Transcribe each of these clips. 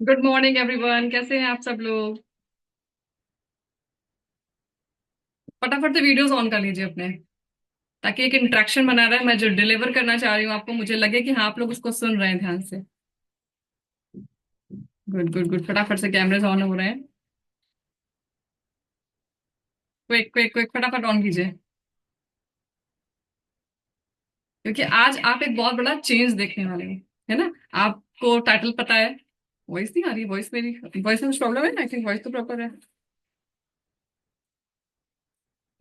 Good morning everyone, कैसे हैं आप सब लोग। फटाफट से वीडियोस ऑन कर लीजिए अपने, ताकि एक इंटरेक्शन बना रहा है। मैं जो डिलीवर करना चाह रही हूँ आपको, मुझे लगे कि हाँ आप लोग उसको सुन रहे हैं ध्यान से। गुड गुड गुड, फटाफट से कैमरेज ऑन हो रहे हैं। क्विक क्विक क्विक, फटाफट ऑन कीजिए, क्योंकि आज आप एक बहुत बड़ा चेंज देखने वाले हैं, है ना। आपको टाइटल पता है। वॉइस नहीं आ रही, वॉइस मेरी वॉइस में कुछ प्रॉब्लम है। आई थिंक वॉइस तो प्रॉपर है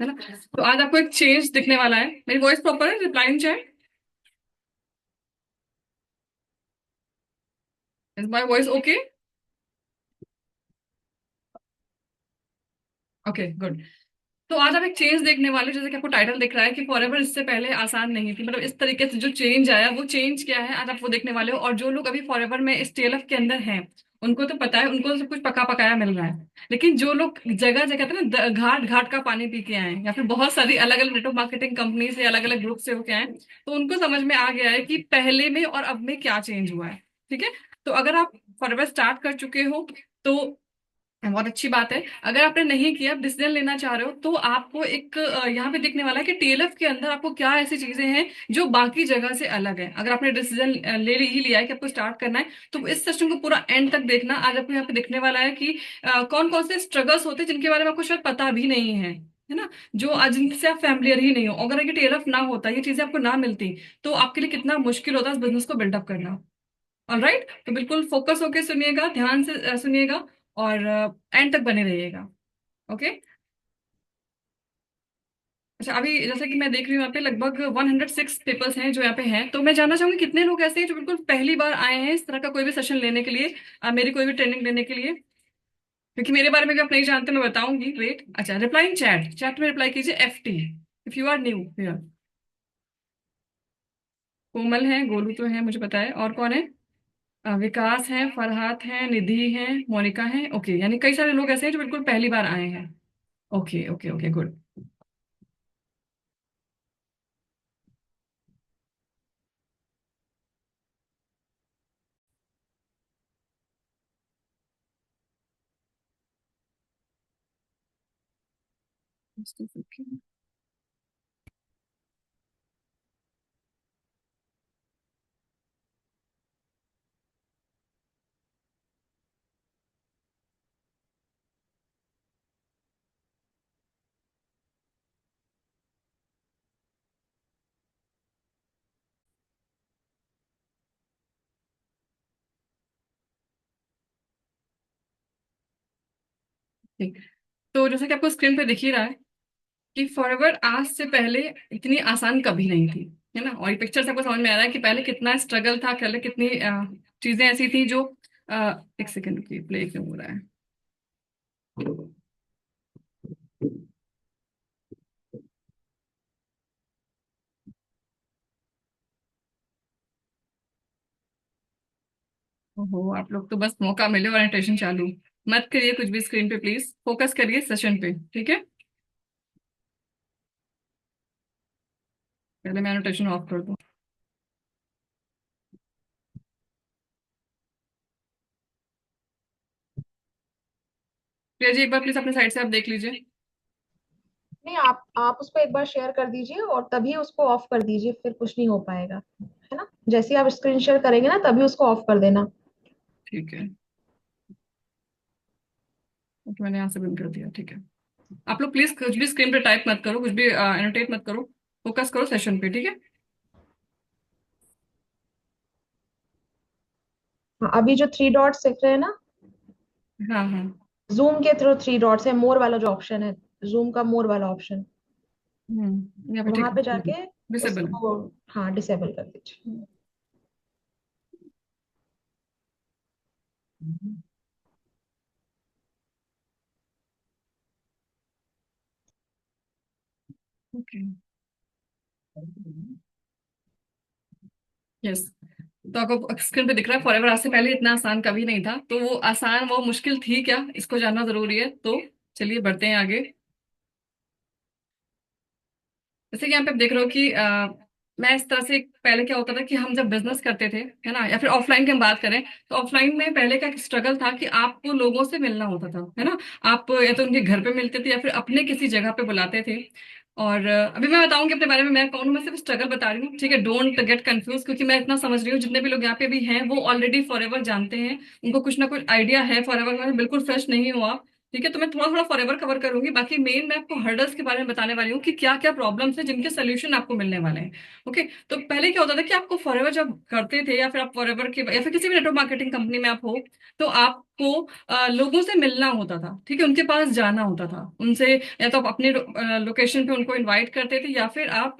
ना। तो आज आपको एक चेंज दिखने वाला है। मेरी वॉइस प्रॉपर है, reply check. Is my voice okay? Okay good. तो आज आप एक चेंज देखने वाले हो, जैसे कि आपको टाइटल दिख रहा है कि फॉरएवर इससे पहले आसान नहीं थी। मतलब इस तरीके से जो चेंज आया, वो चेंज क्या है आज आप वो देखने वाले हो। और जो लोग अभी फॉरएवर में इस टीएलएफ के अंदर हैं, उनको तो पता है, उनको तो सब कुछ पका पकाया मिल रहा है। लेकिन जो लोग जगह जगह कहते हैं ना, घाट घाट का पानी पी के आए हैं, या फिर बहुत सारी अलग अलग नेटवर्क मार्केटिंग कंपनी से अलग अलग ग्रुप से होके आए हैं, तो उनको समझ में आ गया है कि पहले में और अब में क्या चेंज हुआ है। ठीक है। तो अगर आप फॉरएवर स्टार्ट कर चुके हो तो बहुत अच्छी बात है। अगर आपने नहीं किया, आप डिसीजन लेना चाह रहे हो, तो आपको एक यहाँ पे दिखने वाला है कि टीएलएफ के अंदर आपको क्या ऐसी चीजें हैं जो बाकी जगह से अलग है। अगर आपने डिसीजन ही लिया है कि आपको स्टार्ट करना है, तो इस सेशन को पूरा एंड तक देखना। आज आपको यहाँ पे दिखने वाला है कि कौन कौन से स्ट्रगल्स होते हैं जिनके बारे में आपको शायद पता भी नहीं है ना। जो आज जिनसे आप फैमिलियर ही नहीं हो। अगर ये टीएलएफ ना होता, ये चीजें आपको ना मिलती, तो आपके लिए कितना मुश्किल होता इस बिजनेस को बिल्डअप करना। ऑलराइट, तो बिल्कुल फोकस होके सुनिएगा, ध्यान से सुनिएगा, और एंड तक बने रहिएगा। ओके। अच्छा, अभी जैसे कि मैं देख रही हूँ यहाँ पे लगभग 106 पेपर्स हैं जो यहाँ पे हैं। तो मैं जानना चाहूंगी कितने लोग ऐसे हैं जो बिल्कुल पहली बार आए हैं इस तरह का कोई भी सेशन लेने के लिए, मेरी कोई भी ट्रेनिंग लेने के लिए। क्योंकि मेरे बारे में भी आप नहीं जानते, मैं बताऊंगी। वेट, अच्छा, रिप्लाई इन चैट, चैट में रिप्लाई कीजिए FT if you are new here. Komal है, गोलू तो है, मुझे पता है। और कौन है? विकास है, फरहात है, निधि है, मोनिका है। ओके, यानी कई सारे लोग ऐसे हैं जो बिल्कुल पहली बार आए हैं। Okay okay okay, good. ठीक। तो जैसा कि आपको स्क्रीन पे दिख ही रहा है कि फॉरएवर आज से पहले इतनी आसान कभी नहीं थी, है ना। और ये पिक्चर से आपको समझ में आ रहा है कि पहले कितना स्ट्रगल था, पहले कितनी चीजें ऐसी थी जो एक सेकंड की प्ले क्यों हो रहा है। ओहो, आप लोग तो बस मौका मिले ओरिएंटेशन चालू। मत करिए कुछ भी स्क्रीन पे, प्लीज फोकस करिए सेशन पे, ठीक है। पहले मैं एनोटेशन ऑफ कर दूं। प्रिया जी, एक बार प्लीज अपने साइड से आप देख लीजिए। नहीं, आप उसको एक बार शेयर कर दीजिए और तभी उसको ऑफ कर दीजिए, फिर कुछ नहीं हो पाएगा। है ना? जैसे ही आप स्क्रीन शेयर करेंगे ना, तभी उसको ऑफ कर देना। ठीक है, तो मैंने यहाँ से बंद कर दिया, ठीक है। आप लोग प्लीज कुछ भी स्क्रीन पे टाइप मत करो, कुछ भी एनोटेट मत करो। फोकस करो सेशन पे, ठीक है। हाँ, अभी जो थ्री डॉट्स दिख रहे हैं ना, हाँ हाँ। जूम के थ्रू थ्री डॉट्स है, मोर वाला जो ऑप्शन है, जूम का मोर वाला ऑप्शन, यहाँ पे वहां ठीक पे जाके डिसेबल है। उसको, हाँ, डिसेबल कर दीजिए। Okay, yes. तो आपको स्क्रीन पे दिख रहा है फॉरएवर आज से पहले इतना आसान कभी नहीं था। तो वो आसान, वो मुश्किल थी क्या, इसको जानना जरूरी है। तो चलिए बढ़ते हैं आगे। जैसे कि यहाँ पे आप देख रहे हो कि मैं इस तरह से, पहले क्या होता था कि हम जब बिजनेस करते थे, है ना, या फिर ऑफलाइन की हम बात करें, तो ऑफलाइन में पहले का स्ट्रगल था कि आपको लोगों से मिलना होता था, है ना। आप या तो उनके घर पे मिलते थे या फिर अपने किसी जगह पे बुलाते थे। और अभी मैं बताऊंगी अपने बारे में, मैं कौन हूँ, मैं सिर्फ स्ट्रगल बता रही हूँ, ठीक है, डोंट गेट कंफ्यूज, क्योंकि मैं इतना समझ रही हूँ जितने भी लोग यहाँ पे भी हैं वो ऑलरेडी फॉरएवर जानते हैं, उनको कुछ ना कुछ आइडिया है फॉरएवर में, बिल्कुल फ्रेश नहीं हो आप। ठीक है, तो मैं थोड़ा थोड़ा फॉरएवर कवर करूंगी, बाकी मेन मैं आपको हर्डल्स के बारे में बताने वाली हूँ कि क्या क्या प्रॉब्लम्स हैं जिनके सोल्यूशन आपको मिलने वाले हैं। ओके। तो पहले क्या होता था कि आपको फॉरएवर जब करते थे, या फिर आप फॉरएवर के या फिर किसी भी नेटवर्क मार्केटिंग कंपनी में आप हो, तो आपको लोगों से मिलना होता था, ठीक है, उनके पास जाना होता था, उनसे या तो आप अपने लोकेशन पे उनको इनवाइट करते थे, या फिर आप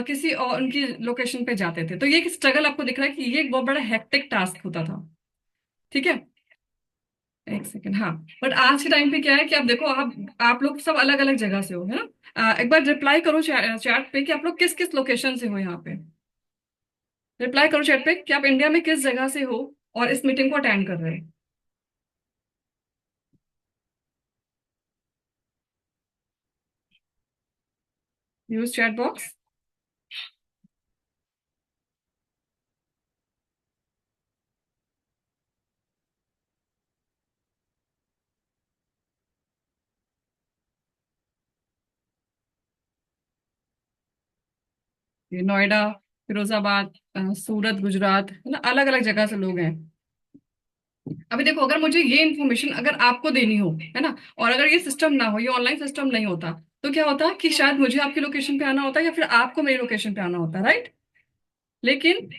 किसी और उनकी लोकेशन पे जाते थे। तो ये एक स्ट्रगल आपको दिख रहा है कि ये एक बहुत बड़ा हेक्टिक टास्क होता था। ठीक है। एक सेकेंड, हाँ। बट आज के टाइम पे क्या है कि आप देखो, आप लोग सब अलग अलग जगह से हो, है ना। एक बार रिप्लाई करो चैट पे कि आप लोग किस किस लोकेशन से हो यहाँ पे। रिप्लाई करो चैट पे कि आप इंडिया में किस जगह से हो और इस मीटिंग को अटेंड कर रहे हो। Use chat box. ये नोएडा, फिरोजाबाद, सूरत, गुजरात, है ना, अलग अलग जगह से लोग हैं। अभी देखो, अगर मुझे ये इन्फॉर्मेशन अगर आपको देनी हो, है ना, और अगर ये सिस्टम ना हो, ये ऑनलाइन सिस्टम नहीं होता, तो क्या होता कि शायद मुझे आपकी लोकेशन पे आना होता या फिर आपको मेरी लोकेशन पे आना होता, राइट। लेकिन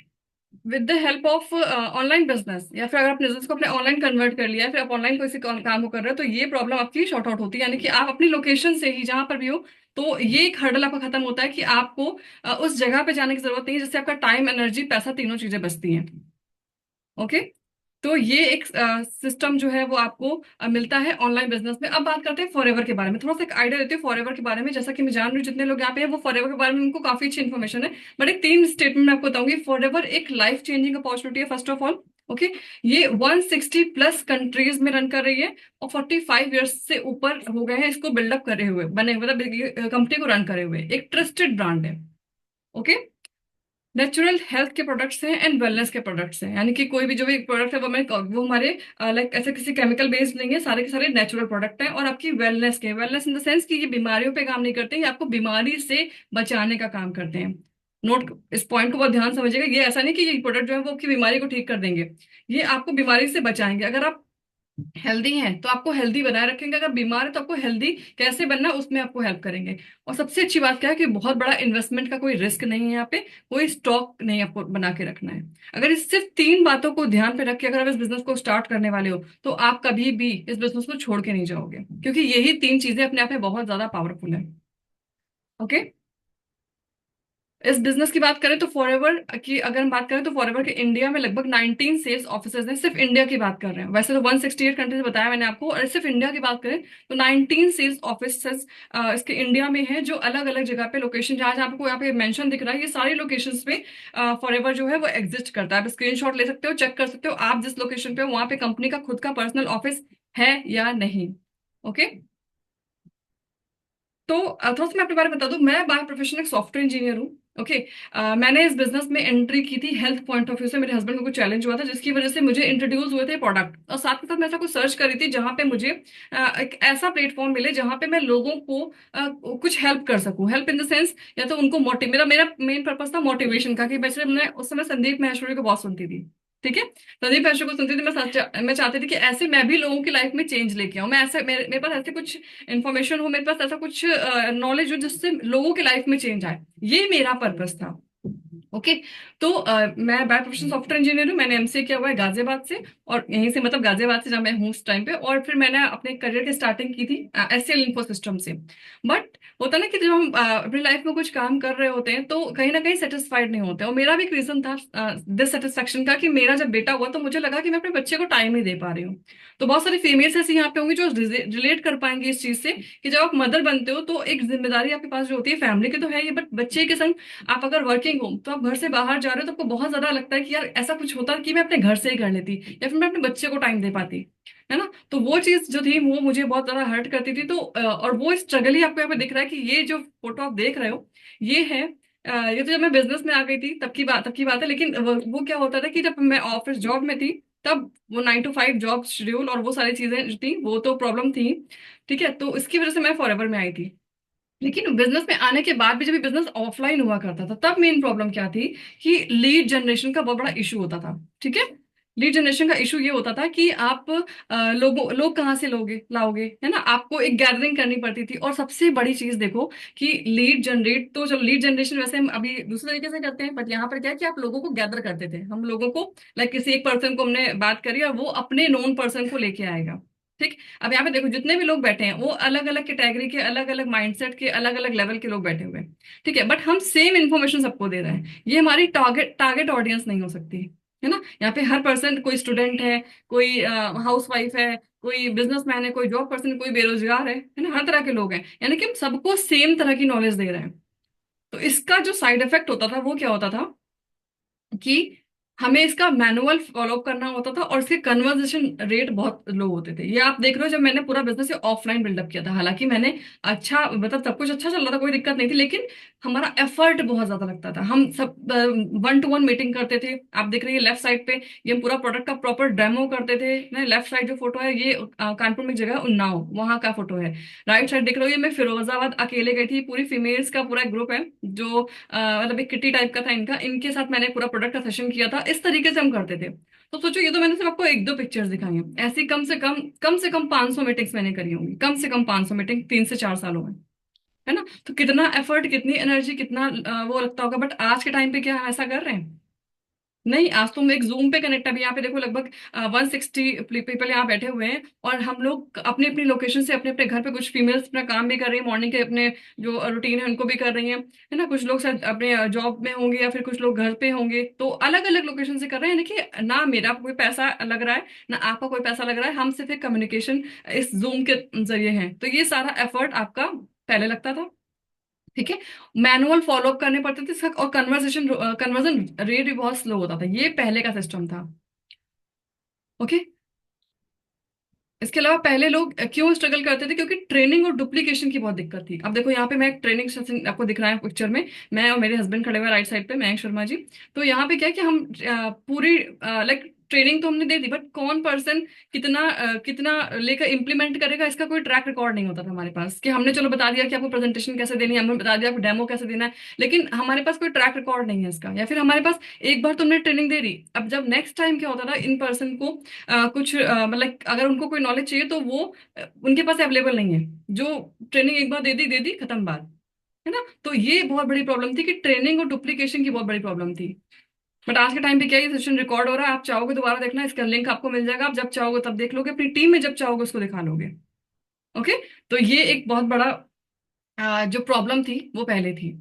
with the help of online business, या फिर अगर आप बिजनेस को अपने ऑनलाइन कन्वर्ट कर लिया है, फिर आप ऑनलाइन कोई काम को कर रहे हो, तो ये प्रॉब्लम आपकी शॉर्ट आउट होती है, यानी कि आप अपनी लोकेशन से ही जहां पर भी हो, तो ये एक हर्डल आपका खत्म होता है कि आपको उस जगह पे जाने की जरूरत नहीं है, जिससे आपका टाइम, एनर्जी, पैसा, तीनों चीजें बचती हैं। ओके। तो ये एक सिस्टम जो है वो आपको मिलता है ऑनलाइन बिजनेस में। अब बात करते हैं फॉरएवर के बारे में, थोड़ा सा एक आइडिया देते हैं फॉरएवर के बारे में। जैसा कि मैं जान रही हूँ जितने लोग यहाँ पे हैं वो फॉरएवर के बारे में उनको काफी अच्छी इन्फॉर्मेशन है, बट एक तीन स्टेटमेंट मैं आपको बताऊंगी। फॉरएवर एक लाइफ चेंजिंग अपॉर्चुनिटी है, फर्स्ट ऑफ ऑल। ओके। ये 160 प्लस कंट्रीज में रन कर रही है, और 45 ईयर्स से ऊपर हो गए हैं इसको बिल्डअप करे हुए, बने हुए, मतलब कंपनी को रन करे हुए, एक ट्रस्टेड ब्रांड है। ओके। नेचुरल हेल्थ के प्रोडक्ट्स हैं एंड वेलनेस के प्रोडक्ट्स हैं, यानी कि कोई भी जो भी प्रोडक्ट है वो हमारे लाइक ऐसे किसी केमिकल बेस्ड नहीं है, सारे के सारे नेचुरल प्रोडक्ट हैं। और आपकी वेलनेस के, वेलनेस इन द सेंस कि ये बीमारियों पे काम नहीं करते, ये आपको बीमारी से बचाने का काम करते हैं। नोट, इस पॉइंट को बहुत ध्यान से समझिएगा, ये ऐसा नहीं कि ये प्रोडक्ट जो है वो आपकी बीमारी को ठीक कर देंगे, ये आपको बीमारी से बचाएंगे। अगर आप हेल्दी हैं तो आपको हेल्दी बनाए रखेंगे, अगर बीमार है तो आपको हेल्दी कैसे बनना है उसमें आपको हेल्प करेंगे। और सबसे अच्छी बात क्या है कि बहुत बड़ा इन्वेस्टमेंट का कोई रिस्क नहीं है यहाँ पे, कोई स्टॉक नहीं आपको बना के रखना है। अगर इस सिर्फ तीन बातों को ध्यान पे रख के अगर आप इस बिजनेस को स्टार्ट करने वाले हो, तो आप कभी भी इस बिजनेस को छोड़ के नहीं जाओगे, क्योंकि यही तीन चीजें अपने आप में बहुत ज्यादा पावरफुल है। ओके। इस बिजनेस की बात करें तो फॉरएवर की, अगर हम बात करें तो फॉरएवर के इंडिया में लगभग 19 सेल्स ऑफिसर्स हैं, सिर्फ इंडिया की बात कर रहे हैं। वैसे तो 168 कंट्रीज बताया मैंने आपको, और सिर्फ इंडिया की बात करें तो 19 सेल्स ऑफिसर्स इसके इंडिया में हैं, जो अलग अलग जगह पे लोकेशन, जहां जहां आपको यहाँ पे मेंशन दिख रहा है, ये सारी लोकेशंस पे फॉरएवर जो है वो एग्जिस्ट करता है। आप स्क्रीनशॉट ले सकते हो, चेक कर सकते हो आप जिस लोकेशन पे हो वहां पे कंपनी का खुद का पर्सनल ऑफिस है या नहीं। ओके। तो थोड़ा सा मैं अपने बारे में बता दूं, मैं बाय प्रोफेशन एक सॉफ्टवेयर इंजीनियर हूँ। ओके। मैंने इस बिजनेस में एंट्री की थी हेल्थ पॉइंट ऑफ व्यू से, मेरे हस्बैंड को कुछ चैलेंज हुआ था जिसकी वजह से मुझे इंट्रोड्यूस हुए थे प्रोडक्ट, और साथ के साथ मैं ऐसा कुछ सर्च करी थी जहां पे मुझे एक ऐसा प्लेटफॉर्म मिले जहां पे मैं लोगों को कुछ हेल्प कर सकूं, हेल्प इन द सेंस, या तो उनको मोटिव, मेरा मेरा मेन पर्पस था मोटिवेशन का, कि वैसे मैं उस समय संदीप माहेश्वरी को बहुत सुनती थी। ठीक है। संदीप माहेश्वरी को सुनती थी, मैं चाहती थी कि ऐसे मैं भी लोगों की लाइफ में चेंज लेके आऊं, मैं ऐसे मेरे पास ऐसे कुछ इन्फॉर्मेशन हो, मेरे पास ऐसा कुछ नॉलेज हो जिससे लोगों की लाइफ में चेंज आए, ये मेरा पर्पस था। ओके। तो मैं बाय प्रोफेशन सॉफ्टवेयर इंजीनियर हूँ, मैंने एमसीए किया हुआ है गाजियाबाद से, और यहीं से, मतलब गाजियाबाद से जहाँ मैं हूँ उस टाइम पे, और फिर मैंने अपने करियर की स्टार्टिंग की थी एचसीएल इन्फो सिस्टम से। बट होता ना कि जब हम अपनी लाइफ में कुछ काम कर रहे होते हैं तो कहीं ना कहीं सेटिस्फाइड नहीं होते, और मेरा भी एक रीजन था डिससेटिस्फेक्शन का, कि मेरा जब बेटा हुआ तो मुझे लगा कि मैं अपने बच्चे को टाइम नहीं दे पा रही हूँ। तो बहुत सारी फीमेल्स ऐसी यहाँ पे होंगी जो रिलेट कर पाएंगे इस चीज से, कि जब आप मदर बनते हो तो एक जिम्मेदारी आपके पास जो होती है फैमिली की तो है ही, बट बच्चे के संग आप अगर वर्किंग हो तो आप घर से बाहर जा रहे हो तो आपको बहुत ज्यादा लगता है कि यार ऐसा कुछ होता कि मैं अपने घर से ही कर लेती, या फिर मैं अपने बच्चे को टाइम दे पाती, है ना। तो वो चीज जो थी वो मुझे बहुत ज्यादा हर्ट करती थी। तो और वो स्ट्रगल ही आपको यहाँ पे दिख रहा है कि ये जो फोटो आप देख रहे हो, ये है ये तो जब मैं बिजनेस में आ गई थी तब की बात है, लेकिन वो क्या होता था कि जब मैं ऑफिस जॉब में थी तब वो 9 to 5 जॉब शेड्यूल और वो सारी चीजें जो थी वो तो प्रॉब्लम थी। ठीक है, तो इसकी वजह से मैं फॉरएवर में आई थी। लेकिन बिजनेस में आने के बाद भी जब बिजनेस ऑफलाइन हुआ करता था तब मेन प्रॉब्लम क्या थी कि लीड जनरेशन का बहुत बड़ा इशू होता था। ठीक है, लीड जनरेशन का इशू ये होता था कि आप लोग कहाँ से लोगे लाओगे, है ना, आपको एक गैदरिंग करनी पड़ती थी। और सबसे बड़ी चीज देखो कि लीड जनरेट तो चलो, लीड जनरेशन वैसे हम अभी दूसरे तरीके से करते हैं, बट यहाँ पर क्या है कि आप लोगों को गैदर करते थे, हम लोगों को लाइक किसी एक पर्सन को हमने बात करी और वो अपने नोन पर्सन को लेके आएगा। ठीक, अब यहाँ पे देखो जितने भी लोग बैठे हैं वो अलग अलग कैटेगरी के, अलग अलग माइंडसेट के, अलग अलग लेवल के लोग बैठे हुए हैं। ठीक है, बट हम सेम इन्फॉर्मेशन सबको दे रहे हैं, ये हमारी टारगेट टारगेट ऑडियंस नहीं हो सकती, है ना। यहाँ पे हर पर्सन, कोई स्टूडेंट है, कोई हाउस वाइफ है, कोई बिजनेसमैन है, कोई जॉब पर्सन, कोई बेरोजगार है ना, हर तरह के लोग हैं, यानी कि हम सबको सेम तरह की नॉलेज दे रहे हैं। तो इसका जो साइड इफेक्ट होता था वो क्या होता था कि हमें इसका मैनुअल फॉलो करना होता था और इसके कन्वर्जेशन रेट बहुत लो होते थे। ये आप देख रहे हो, जब मैंने पूरा बिजनेस ऑफलाइन बिल्डअप किया था, हालांकि मैंने अच्छा मतलब सब कुछ अच्छा चल रहा था, कोई दिक्कत नहीं थी, लेकिन हमारा एफर्ट बहुत ज्यादा लगता था। हम सब 1 to 1 मीटिंग करते थे। आप देख रहे हैं लेफ्ट साइड पे, ये हम पूरा प्रोडक्ट का प्रॉपर डेमो करते थे ना। लेफ्ट साइड जो फोटो है ये कानपुर में एक जगह है, उन्नाव, वहां का फोटो है। राइट साइड देख रहे हो, ये मैं फिरोजाबाद अकेले गई थी, पूरी फीमेल्स का पूरा ग्रुप है जो मतलब एक किटी टाइप का था इनका, इनके साथ मैंने पूरा प्रोडक्ट का सेशन किया था। इस तरीके से हम करते थे। तो सोचो, ये तो मैंने सिर्फ आपको एक दो पिक्चर्स दिखाई हैं, ऐसी कम से कम 500 मीटिंग्स मैंने करी होंगी, कम से कम 500 मीटिंग 3 से 4 सालों में, है ना। तो कितना एफर्ट, कितनी एनर्जी, कितना वो लगता होगा। बट आज के टाइम पे क्या हम ऐसा कर रहे हैं? नहीं, आज तुम एक जूम पे कनेक्ट, अभी यहाँ पे देखो लगभग 160 पीपल यहाँ बैठे हुए हैं, और हम लोग अपनी अपनी लोकेशन से अपने अपने घर पे, कुछ फीमेल्स अपना काम भी कर रही है, मॉर्निंग के अपने जो रूटीन है उनको भी कर रही हैं, है ना। कुछ लोग शायद अपने जॉब में होंगे या फिर कुछ लोग घर पे होंगे, तो अलग अलग लोकेशन से कर रहे हैं। देखिए, ना मेरा कोई पैसा लग रहा है ना आपका कोई पैसा लग रहा है, हम सिर्फ एक कम्युनिकेशन इस जूम के जरिए हैं। तो ये सारा एफर्ट आपका पहले लगता था। ठीक है, मैनुअल फॉलोअप करने पड़ते थे इसका, और कन्वर्जन रेट भी बहुत स्लो होता था, ये पहले का सिस्टम था। ओके, इसके अलावा पहले लोग क्यों स्ट्रगल करते थे? क्योंकि ट्रेनिंग और डुप्लीकेशन की बहुत दिक्कत थी। अब देखो यहाँ पे मैं एक ट्रेनिंग सेशन आपको दिख रहा है पिक्चर में, मैं और मेरे हस्बैंड खड़े हुए राइट साइड पे, मयंक शर्मा जी। तो यहाँ पे क्या है कि हम पूरी लाइक ट्रेनिंग तो हमने दे दी, बट कौन पर्सन कितना लेकर इम्प्लीमेंट करेगा, इसका कोई ट्रैक रिकॉर्ड नहीं होता था हमारे पास। कि हमने चलो बता दिया कि आपको प्रेजेंटेशन कैसे देनी है, हमने बता दिया आपको डेमो कैसे देना है, लेकिन हमारे पास कोई ट्रैक रिकॉर्ड नहीं है इसका। या फिर हमारे पास एक बार तुमने ट्रेनिंग दे दी, अब जब नेक्स्ट टाइम क्या होता था, इन पर्सन को कुछ मतलब अगर उनको कोई नॉलेज चाहिए तो वो उनके पास अवेलेबल नहीं है। जो ट्रेनिंग एक बार दे दी, खत्म बात, है ना। तो ये बहुत बड़ी प्रॉब्लम थी कि ट्रेनिंग और डुप्लीकेशन की बहुत बड़ी प्रॉब्लम थी। बट आज के टाइम पे क्या है, ये सेशन रिकॉर्ड हो रहा है, आप चाहोगे दोबारा देखना, इसका लिंक आपको मिल जाएगा, आप जब चाहोगे तब देख लोगे, अपनी टीम में जब चाहोगे उसको दिखा लोगे। ओके, तो ये एक बहुत बड़ा जो प्रॉब्लम थी वो पहले थी।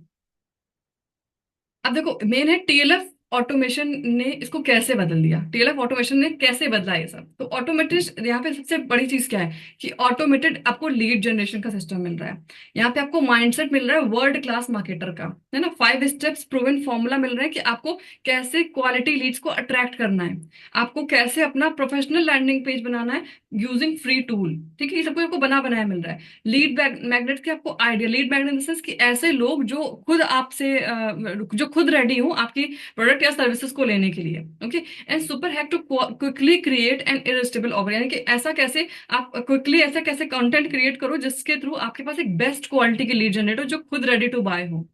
अब देखो, मेन है टीएलएफ ऑटोमेशन ने इसको कैसे बदल दिया, टीएलएफ ऑटोमेशन ने कैसे बदला ये सब। तो ऑटोमेटेड, यहाँ पे सबसे बड़ी चीज क्या है कि ऑटोमेटेड आपको लीड जनरेशन का सिस्टम मिल रहा है। यहाँ पे आपको माइंडसेट मिल रहा है वर्ल्ड क्लास मार्केटर का, है ना। 5 स्टेप्स प्रूवन फॉर्मूला मिल रहा है कि आपको कैसे क्वालिटी लीड्स को अट्रैक्ट करना है, आपको कैसे अपना प्रोफेशनल लैंडिंग पेज बनाना है यूजिंग फ्री टूल। ठीक है, ये सब कुछ आपको बना बनाया मिल रहा है। लीड मैग्नेट के आपको आइडिया, लीड मैग्नेट कि ऐसे लोग जो खुद आपसे जो खुद रेडी हो आपकी प्रोडक्ट या सर्विसेज को लेने के लिए। Okay, and super hack to quickly create an irresistible offer, यानी कि ऐसा कैसे आप क्विकली ऐसा कैसे कंटेंट क्रिएट करो जिसके थ्रू आपके पास एक बेस्ट क्वालिटी की लीड जनरेट हो जो खुद रेडी टू बाय हो।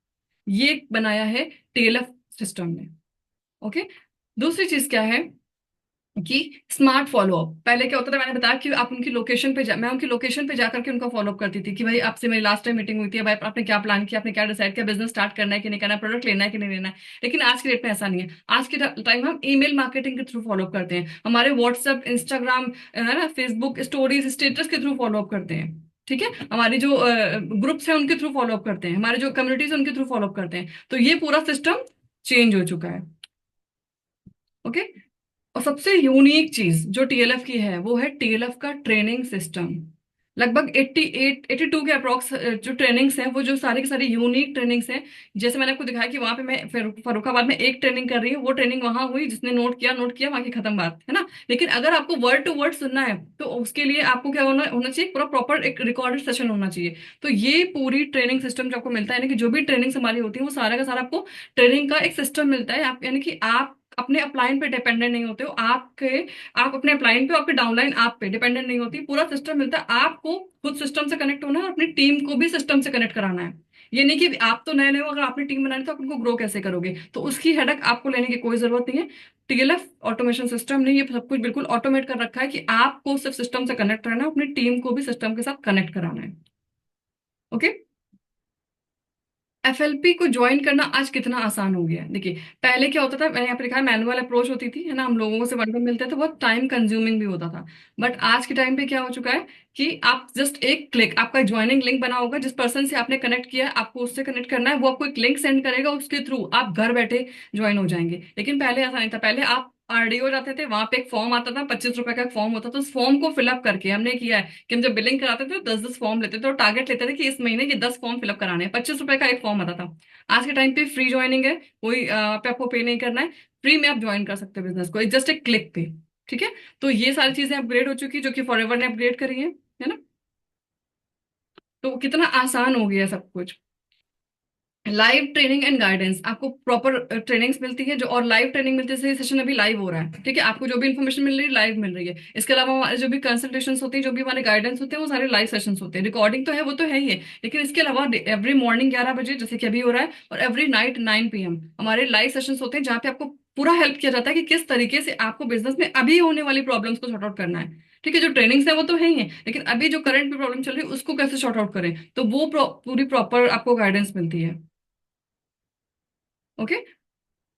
ये बनाया है टेलफ सिस्टम ने। ओके, दूसरी चीज क्या है कि स्मार्ट फॉलो अप। पहले क्या होता था, मैंने बताया कि आप उनकी लोकेशन पे मैं उनकी लोकेशन पे जाकर के उनका फॉलो अप करती थी कि भाई आपसे मेरी लास्ट टाइम मीटिंग हुई थी, भाई आपने क्या प्लान किया, आपने क्या डिसाइड किया, बिजनेस स्टार्ट करना है कि नहीं करना है, प्रोडक्ट लेना है कि नहीं लेना है। लेकिन आज के डेट में ऐसा नहीं है। आज के टाइम हम ईमेल मार्केटिंग के थ्रू फॉलो अप करते हैं, हमारे व्हाट्सएप, इंस्टाग्राम, है ना, फेसबुक स्टोरीज, स्टेटस के थ्रू फॉलो अप करते हैं। ठीक है, हमारी जो ग्रुप्स हैं उनके थ्रू फॉलो अप करते हैं, हमारे जो कम्युनिटीज उनके थ्रू फॉलो अप करते हैं। तो ये पूरा सिस्टम चेंज हो चुका है। ओके, और सबसे यूनिक चीज जो टीएलएफ की है वो है टीएलएफ का ट्रेनिंग सिस्टम। लगभग 88 82 के अप्रॉक्स जो ट्रेनिंग्स हैं, वो जो सारी की सारी यूनिक ट्रेनिंग्स हैं। जैसे मैंने आपको दिखाया कि वहां पे मैं फरुखाबाद में एक ट्रेनिंग कर रही हूँ, वो ट्रेनिंग वहां हुई, जिसने नोट किया वहां की खत्म बात है ना। लेकिन अगर आपको वर्ड टू वर्ड सुनना है तो उसके लिए आपको क्या होना होना चाहिए, पूरा प्रॉपर एक रिकॉर्डेड सेशन होना चाहिए। तो ये पूरी ट्रेनिंग सिस्टम जो आपको मिलता है, यानी कि जो भी ट्रेनिंग्स हमारी होती है वो सारा का सारा आपको ट्रेनिंग का एक सिस्टम मिलता है। आप यानी कि आप अपने अपलाइन पे डिपेंडेंट नहीं होते हो, आप अपने अपलाइन पे, आपके डाउनलाइन आप पे डिपेंडेंट नहीं होती, पूरा सिस्टम मिलता है आपको। खुद सिस्टम से कनेक्ट होना है और अपनी टीम को भी सिस्टम से कनेक्ट कराना है। ये नहीं कि आप तो नए नए हो, अगर आपने टीम बनानी तो आप उनको ग्रो कैसे करोगे, तो उसकी हेडक आपको लेने की कोई जरूरत नहीं है। टीएलएफ ऑटोमेशन सिस्टम ने ये सब कुछ बिल्कुल ऑटोमेट कर रखा है कि आपको सिर्फ सिस्टम से कनेक्ट रहना है, अपनी टीम को भी सिस्टम के साथ कनेक्ट कराना है। ओके। एफएलपी को ज्वाइन करना आज कितना आसान हो गया है, देखिए। पहले क्या होता था, मैंने यहाँ पे लिखा है मैनुअल अप्रोच होती थी, है ना, हम लोगों से वन मिलते थे तो बहुत टाइम कंज्यूमिंग भी होता था। बट आज के टाइम पे क्या हो चुका है कि आप जस्ट एक क्लिक, आपका ज्वाइनिंग लिंक बना होगा, जिस पर्सन से आपने कनेक्ट किया है आपको उससे कनेक्ट करना है, वो आपको एक लिंक सेंड करेगा, उसके थ्रू आप घर बैठे ज्वाइन हो जाएंगे। लेकिन पहले ऐसा नहीं था, पहले आप आरडीओ जाते थे, वहां पे एक फॉर्म आता था, 25 रुपए का एक फॉर्म होता था, उस फॉर्म को फिलअप करके हमने किया है कि हम जब बिलिंग कराते थे तो 10 10 फॉर्म लेते थे और टारगेट लेते थे कि इस महीने ये 10 फॉर्म फिलअप कराने हैं, 25 रुपए का एक फॉर्म आता था। आज के टाइम पे फ्री ज्वाइनिंग है, कोई पे आपको पे नहीं करना है, फ्री में आप ज्वाइन कर सकते हो बिजनेस को जस्ट एक क्लिक पे। ठीक है। तो ये सारी चीजें अपग्रेड हो चुकी है, जो कि फॉरएवर ने अपग्रेड करी है ना। तो कितना आसान हो गया सब कुछ। लाइव ट्रेनिंग एंड गाइडेंस, आपको प्रॉपर ट्रेनिंग्स मिलती है, जो और लाइव ट्रेनिंग मिलती है, जैसे सेशन अभी लाइव हो रहा है, ठीक है, आपको जो भी इन्फॉर्मेशन मिल रही है लाइव मिल रही है। इसके अलावा हमारे जो भी कंसल्टेशन होती है, जो भी हमारे गाइडेंस होते हैं, वो सारे लाइव सेशंस होते हैं। रिकॉर्डिंग तो है, वो तो है ही है, लेकिन इसके अलावा एवरी मॉर्निंग 11 बजे जैसे कि अभी हो रहा है, और एवरी नाइट 9 PM हमारे लाइव सेशंस होते हैं, जहाँ पे आपको पूरा हेल्प किया जाता है कि किस तरीके से आपको बिजनेस में अभी होने वाली प्रॉब्लम्स को सॉर्ट आउट करना है। ठीक है, जो ट्रेनिंग्स है वो तो है ही है, लेकिन अभी जो करंट में प्रॉब्लम चल रही है उसको कैसे सॉर्ट आउट करें, तो वो पूरी प्रॉपर आपको गाइडेंस मिलती है। ओके।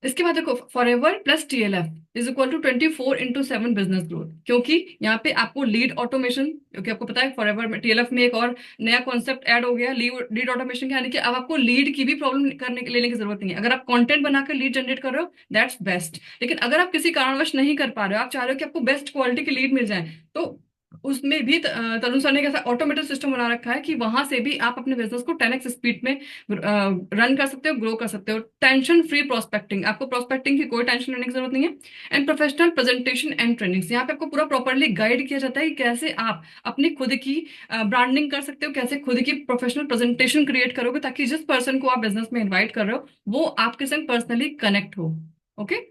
इसके बाद देखो, forever plus TLF is equal to 24/7 business growth, क्योंकि यहाँ पे आपको लीड ऑटोमेशन, क्योंकि आपको पता है फॉरएवर में, टीएलएफ में एक और नया कॉन्सेप्ट ऐड हो गया, लीड ऑटोमेशन के आने के, अब आपको लीड की भी प्रॉब्लम लेने की जरूरत नहीं है। अगर आप कंटेंट बनाकर लीड जनरेट कर रहे हो, दैट्स बेस्ट। लेकिन अगर आप किसी कारणवश नहीं कर पा रहे हो, आप चाह रहे हो कि आपको बेस्ट क्वालिटी की लीड मिल जाए, तो उसमें भी तरुण सर ने कैसा ऑटोमेटेड सिस्टम बना रखा है कि वहां से भी आप अपने बिजनेस को 10x स्पीड में रन कर सकते हो, ग्रो कर सकते हो। टेंशन फ्री प्रोस्पेक्टिंग, आपको प्रोस्पेक्टिंग की कोई टेंशन लेने की जरूरत नहीं है। And professional presentation and trainings, यहाँ पे आपको पूरा प्रॉपरली गाइड किया जाता है कि कैसे आप अपनी खुद की ब्रांडिंग कर सकते हो, कैसे खुद की प्रोफेशनल प्रेजेंटेशन क्रिएट करोगे, ताकि जिस पर्सन को आप बिजनेस में इन्वाइट कर रहे हो वो आपके संग पर्सनली कनेक्ट हो। ओके।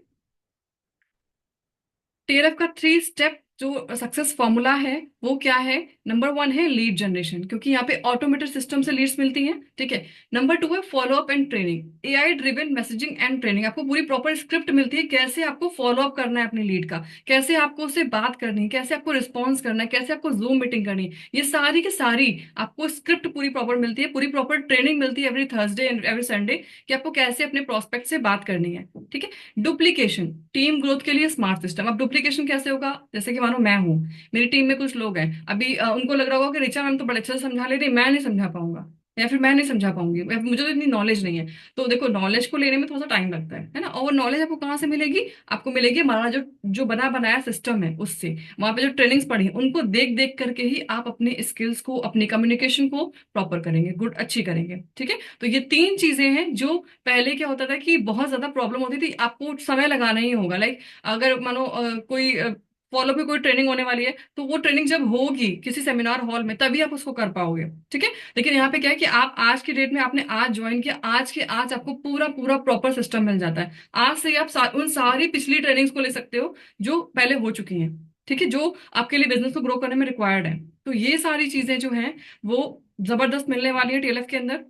टीएलएफ का 3 स्टेप जो सक्सेस फॉर्मूला है वो क्या है। नंबर 1 है लीड जनरेशन, क्योंकि यहाँ पे ऑटोमेटेड सिस्टम से लीड्स मिलती हैं, ठीक है। नंबर 2 है follow up and training, AI driven messaging and training, आपको पूरी प्रॉपर स्क्रिप्ट मिलती है कैसे आपको फॉलो अप करना है अपनी लीड का, कैसे आपको उससे बात करनी है, कैसे आपको रिस्पॉन्स करना है, कैसे आपको जूम मीटिंग करनी है, ये सारी की सारी आपको स्क्रिप्ट पूरी प्रॉपर मिलती है, पूरी प्रॉपर ट्रेनिंग मिलती है every Thursday and every Sunday, कि आपको कैसे अपने प्रोस्पेक्ट से बात करनी है। ठीक है। डुप्लीकेशन, टीम ग्रोथ के लिए स्मार्ट सिस्टम। अब डुप्लीकेशन कैसे होगा, जैसे कि मानो मैं हूँ, मेरी टीम में कुछ लोग हैं, अभी उनको लग रहा होगा कि ऋचा मैम तो बड़े अच्छे से समझा ले रही, मैं नहीं समझा पाऊंगा, या फिर मैं नहीं समझा पाऊंगी, या फिर मुझे तो इतनी नॉलेज नहीं है। तो देखो, नॉलेज को लेने में थोड़ा सा टाइम लगता है ना, और नॉलेज आपको कहाँ से मिलेगी, आपको मिलेगी हमारा जो जो बना बनाया सिस्टम है उससे, वहां पे जो ट्रेनिंग्स पढ़ी है उनको देख देख करके ही आप अपने स्किल्स को, अपनी कम्युनिकेशन को प्रॉपर करेंगे, गुड अच्छी करेंगे। ठीक है। तो ये 3 चीजें हैं जो पहले क्या होता था कि बहुत ज्यादा प्रॉब्लम होती थी, आपको समय लगाना ही होगा। लाइक अगर मानो कोई फॉलो पे कोई ट्रेनिंग होने वाली है, तो वो ट्रेनिंग जब होगी किसी सेमिनार हॉल में तभी आप उसको कर पाओगे। ठीक है। लेकिन यहाँ पे क्या है कि आप आज की डेट में, आपने आज ज्वाइन किया, आज के आज आपको पूरा पूरा प्रॉपर सिस्टम मिल जाता है। आज से ही आप उन सारी पिछली ट्रेनिंग्स को ले सकते हो जो पहले हो चुकी हैं, ठीक है, जो आपके लिए बिजनेस को ग्रो करने में रिक्वायर्ड है। तो ये सारी चीजें जो हैं वो जबरदस्त मिलने वाली है टीएलएफ के अंदर।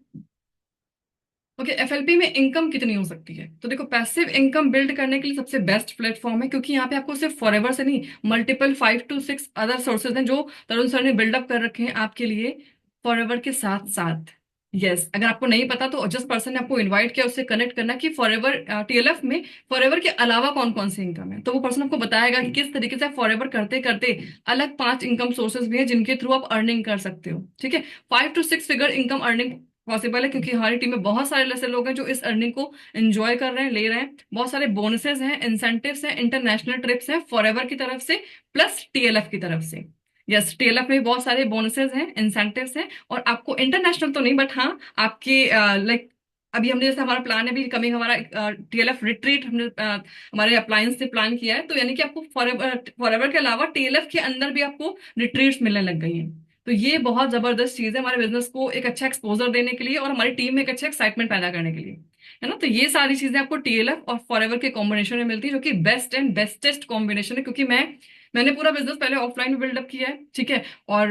ओके। एफएलपी में इनकम कितनी हो सकती है, तो देखो, पैसिव इनकम बिल्ड करने के लिए सबसे बेस्ट प्लेटफॉर्म है, क्योंकि यहाँ पे आपको सिर्फ फॉरएवर से नहीं, मल्टीपल 5 to 6 अदर सोर्सेज हैं जो तरुण सर ने बिल्डअप कर रखे हैं आपके लिए फॉरएवर के साथ साथ। यस, अगर आपको नहीं पता तो जिस पर्सन ने आपको इनवाइट किया उससे कनेक्ट करना कि फॉरएवर टीएलएफ में फॉरएवर के अलावा कौन कौन सी इनकम है, तो वो पर्सन आपको बताएगा कि किस तरीके से फॉरएवर करते करते अलग 5 इनकम सोर्सेज भी हैं जिनके थ्रू आप अर्निंग कर सकते हो। ठीक है। 5 to 6 figure income earning possible है, क्योंकि हमारी टीम में बहुत सारे ऐसे लोग हैं जो इस अर्निंग को एंजॉय कर रहे हैं, ले रहे हैं। बहुत सारे बोनसेस हैं, इंसेंटिव्स हैं, इंटरनेशनल ट्रिप्स हैं फॉरएवर की तरफ से प्लस टीएलएफ की तरफ से। यस, टीएलएफ में बहुत सारे बोनसेस हैं, इंसेंटिव्स हैं, और आपको इंटरनेशनल तो नहीं, बट हाँ आपके लाइक अभी हमने जैसे हमारा प्लान है, अभी कमिंग हमारा टीएलएफ रिट्रीट हमने हमारे अप्लायंस से प्लान किया है, तो यानी कि आपको फॉरएवर के अलावा टीएलएफ के अंदर भी आपको रिट्रीट्स मिलने लग गई हैं। तो ये बहुत जबरदस्त चीज है हमारे बिजनेस को एक अच्छा एक्सपोजर देने के लिए और हमारी टीम में एक अच्छा एक्साइटमेंट पैदा करने के लिए, है ना। तो ये सारी चीजें आपको टीएलएफ और फॉरएवर के कॉम्बिनेशन में मिलती है, जो कि बेस्ट एंड बेस्टेस्ट कॉम्बिनेशन है, क्योंकि मैंने पूरा बिजनेस पहले ऑफलाइन बिल्डअप किया है, ठीक है। और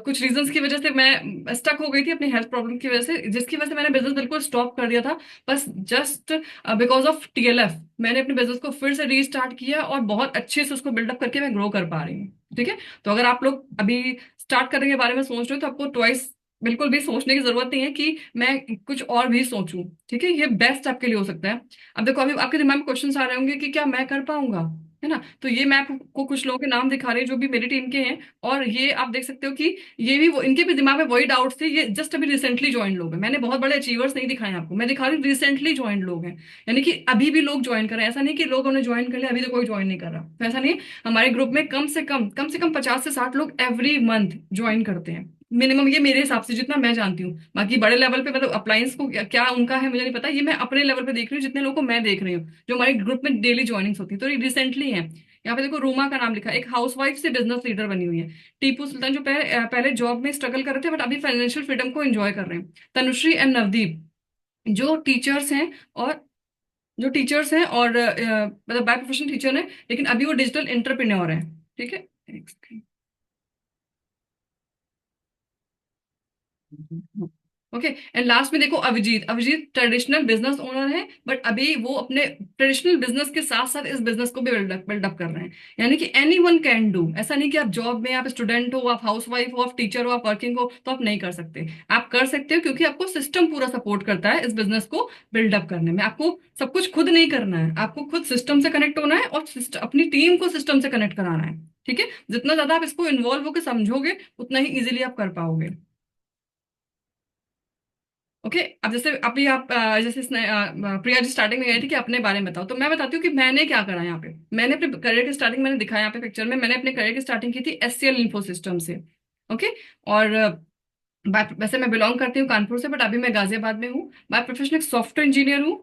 कुछ रीजंस की वजह से मैं स्टक हो गई थी अपनी हेल्थ प्रॉब्लम की वजह से, जिसकी वजह से मैंने बिजनेस बिल्कुल स्टॉप कर दिया था। बस जस्ट बिकॉज ऑफ टीएलएफ मैंने अपने बिजनेस को फिर से रीस्टार्ट किया और बहुत अच्छे से उसको बिल्डअप करके मैं ग्रो कर पा रही हूँ, ठीक है। तो अगर आप लोग अभी स्टार्ट करने के बारे में सोच रहे हो तो आपको ट्वाइस बिल्कुल भी सोचने की जरूरत नहीं है कि मैं कुछ और भी सोचूं, ठीक है। ये बेस्ट आपके लिए हो सकता है। अब देखो, अभी आपके दिमाग में क्वेश्चन आ रहे होंगे कि क्या मैं कर पाऊंगा, है ना। तो ये मैं आपको कुछ लोगों के नाम दिखा रही हूँ जो भी मेरी टीम के हैं, और ये आप देख सकते हो कि ये भी इनके भी दिमाग में वही डाउट्स थे। ये जस्ट अभी रिसेंटली ज्वाइन लोग हैं, मैंने बहुत बड़े अचीवर्स नहीं दिखाए आपको, मैं दिखा रही हूँ रिसेंटली ज्वाइन लोग हैं। यानी कि अभी भी लोग ज्वाइन कर रहे हैं, ऐसा नहीं कि लोग उन्हें ज्वाइन कर लिया अभी तो कोई ज्वाइन नहीं कर रहा, तो ऐसा नहीं है। हमारे ग्रुप में कम से कम 50 से 60 लोग एवरी मंथ ज्वाइन करते हैं मिनिमम, ये मेरे हिसाब से जितना मैं जानती हूँ। बाकी बड़े लेवल पे मतलब अप्लायंस को क्या उनका है मुझे नहीं पता, ये मैं अपने लेवल पे देख रही हूँ, जितने लोगों को मैं देख रही हूँ जो हमारे ग्रुप में डेली ज्वाइनिंग्स होती है, तो ये रिसेंटली है। यहाँ पे देखो रूमा का नाम लिखा है, एक हाउसवाइफ से बिजनेस लीडर बनी हुई है। टीपू सुल्तान जो पहले जॉब में स्ट्रगल कर रहे थे बट अभी फाइनेंशियल फ्रीडम को एंजॉय कर रहे हैं। तनुश्री एंड नवदीप जो टीचर्स हैं, और मतलब बाय प्रोफेशन टीचर हैं, लेकिन अभी वो डिजिटल एंटरप्रेन्योर हैं, ठीक है। एक second। ओके। एंड लास्ट में देखो Abhijit, Abhijit traditional business owner है, बट अभी वो अपने ट्रेडिशनल बिजनेस के साथ साथ इस बिजनेस को भी बिल्डअप कर रहे हैं। यानी कि एनी वन कैन डू, ऐसा नहीं कि आप जॉब में, आप स्टूडेंट हो, आप हाउस वाइफ हो, आप टीचर हो, आप वर्किंग हो तो आप नहीं कर सकते। आप कर सकते हो, क्योंकि आपको सिस्टम पूरा सपोर्ट करता है इस बिजनेस को बिल्डअप करने में। आपको सब कुछ खुद नहीं करना है, आपको खुद सिस्टम से कनेक्ट होना है और अपनी टीम को सिस्टम से कनेक्ट कराना है, ठीक है। जितना ज्यादा आप इसको इन्वॉल्व होकर समझोगे उतना ही इजीली आप कर पाओगे। ओके। अब जैसे अभी आप जैसे प्रिया जी स्टार्टिंग में गई थी कि अपने बारे में बताओ, तो मैं बताती हूँ कि मैंने क्या करा यहाँ पे। मैंने अपने करियर की स्टार्टिंग मैंने दिखाया यहाँ पे पिक्चर में, मैंने अपने करियर की स्टार्टिंग की थी एससीएल इन्फो सिस्टम से। ओके। और वैसे मैं बिलोंग करती हूँ कानपुर से, बट अभी मैं गाजियाबाद में हूँ। बाय प्रोफेशन एक सॉफ्टवेयर इंजीनियर हूँ,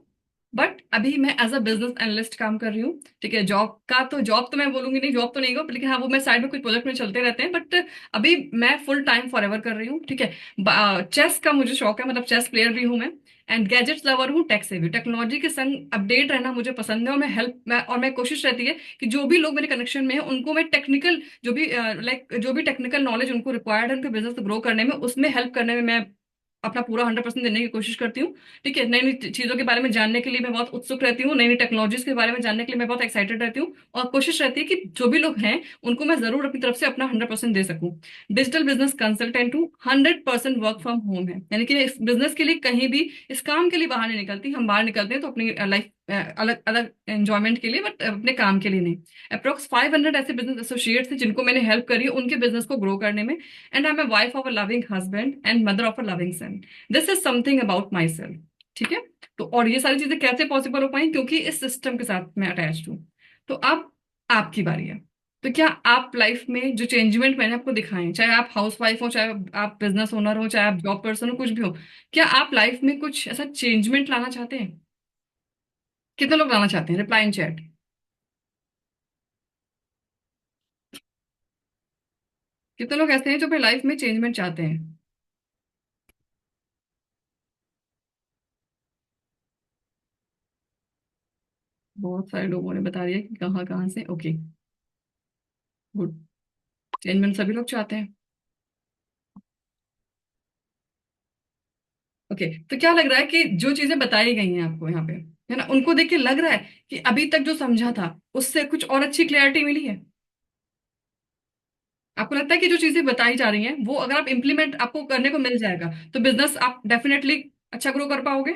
बट अभी मैं एज अ बिजनेस एनालिस्ट काम कर रही हूँ, ठीक है। जॉब तो मैं बोलूंगी नहीं, जॉब तो नहीं हो, लेकिन हाँ वो मैं साइड में कुछ प्रोजेक्ट में चलते रहते हैं, बट अभी मैं फुल टाइम फॉरएवर कर रही हूँ, ठीक है। चेस का मुझे शौक है, मतलब चेस प्लेयर भी हूँ मैं। एंड गैजेट्स लवर हूँ, टेक से भी, टेक्नोलॉजी के संग अपडेट रहना मुझे पसंद है, और मैं कोशिश रहती है कि जो भी लोग मेरे कनेक्शन में है उनको मैं टेक्निकल जो भी टेक्निकल नॉलेज उनको रिक्वायर्ड है उनके बिजनेस को ग्रो करने में, उसमें हेल्प करने में मैं अपना पूरा 100% देने की कोशिश करती हूँ, ठीक है। नई नई चीजों के बारे में जानने के लिए मैं बहुत उत्सुक रहती हूँ, नई नई टेक्नोलॉजीज के बारे में जानने के लिए मैं बहुत एक्साइटेड रहती हूँ, और कोशिश रहती है कि जो भी लोग हैं उनको मैं जरूर अपनी तरफ से अपना 100% दे सकूँ। डिजिटल बिजनेस कंसल्टेंट हूँ, 100% वर्क फ्रॉम होम है, यानी कि इस बिजनेस के लिए कहीं भी इस काम के लिए बाहर नहीं निकलती। हम बाहर निकलते हैं तो अपनी लाइफ अलग अलग एंजॉयमेंट के लिए, बट अपने काम के लिए नहीं। अप्रोक्स 500 ऐसे बिजनेस एसोसिएट्स हैं जिनको मैंने हेल्प करी है उनके बिजनेस को ग्रो करने में। And I am a wife of a loving husband and mother of a loving son. This is something about myself, ठीक है। तो और ये सारी चीजें कैसे पॉसिबल हो पाई, क्योंकि इस सिस्टम के साथ मैं अटैच्ड हूँ। तो अब आपकी बारी है। तो क्या आप लाइफ में जो चेंजमेंट मैंने आपको दिखाए हैं, चाहे आप हाउस वाइफ हो, चाहे आप बिजनेस ओनर हो, चाहे आप जॉब पर्सन हो, कुछ भी हो, क्या आप लाइफ में कुछ ऐसा चेंजमेंट लाना चाहते हैं? कितने लोग लाना चाहते हैं? Reply in chat. कितने लोग ऐसे हैं जो अपनी लाइफ में चेंजमेंट चाहते हैं? बहुत सारे लोगों ने बता दिया कि कहाँ कहाँ से। Okay, good. चेंजमेंट सभी लोग चाहते हैं। ओके, तो क्या लग रहा है कि जो चीजें बताई गई हैं आपको यहाँ पे, है ना, उनको देख के लग रहा है कि अभी तक जो समझा था उससे कुछ और अच्छी क्लैरिटी मिली है? आपको लगता है कि जो चीजें बताई जा रही हैं वो अगर आप इम्प्लीमेंट आपको करने को मिल जाएगा तो बिजनेस आप डेफिनेटली अच्छा ग्रो कर पाओगे?